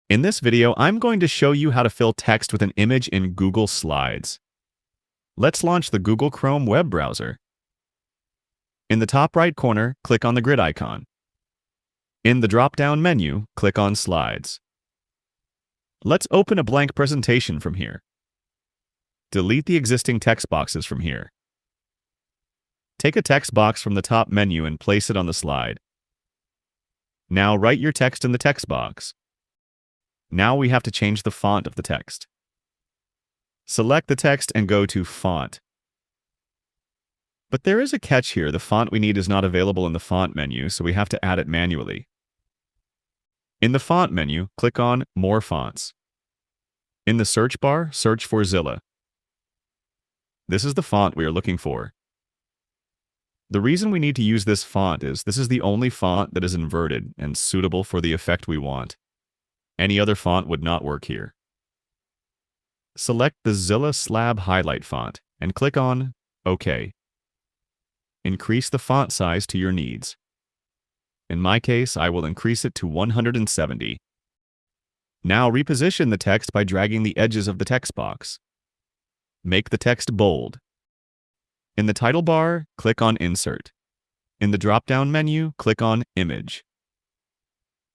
In this video, I'm going to show you how to fill text with an image in Google Slides. Let's launch the Google Chrome web browser. In the top right corner, click on the grid icon. In the drop-down menu, click on Slides. Let's open a blank presentation from here. Delete the existing text boxes from here. Take a text box from the top menu and place it on the slide. Now write your text in the text box. Now we have to change the font of the text. Select the text and go to Font. But there is a catch here. The font we need is not available in the font menu, so we have to add it manually. In the font menu, click on More Fonts. In the search bar, search for Zilla. This is the font we are looking for. The reason we need to use this font is this is the only font that is inverted and suitable for the effect we want. Any other font would not work here. Select the Zilla Slab Highlight font and click on OK. Increase the font size to your needs. In my case, I will increase it to 170. Now reposition the text by dragging the edges of the text box. Make the text bold. In the title bar, click on Insert. In the drop-down menu, click on Image.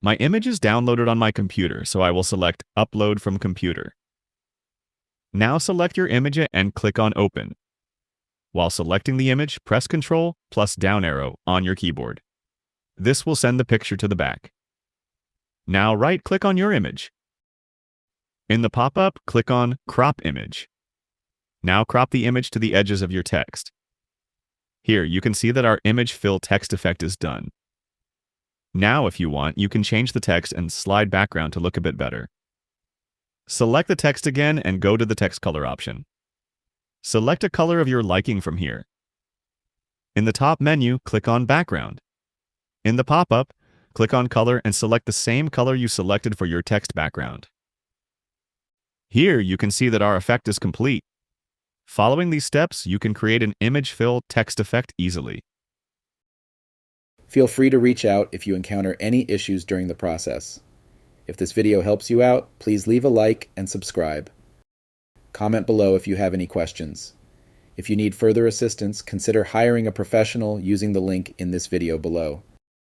My image is downloaded on my computer, so I will select Upload from Computer. Now select your image and click on Open. While selecting the image, press Ctrl plus down arrow on your keyboard. This will send the picture to the back. Now right-click on your image. In the pop-up, click on Crop Image. Now crop the image to the edges of your text. Here, you can see that our image fill text effect is done. Now, if you want, you can change the text and slide background to look a bit better. Select the text again and go to the text color option. Select a color of your liking from here. In the top menu, click on Background. In the pop-up, click on Color and select the same color you selected for your text background. Here, you can see that our effect is complete. Following these steps, you can create an image fill text effect easily. Feel free to reach out if you encounter any issues during the process. If this video helps you out, please leave a like and subscribe. Comment below if you have any questions. If you need further assistance, consider hiring a professional using the link in this video below.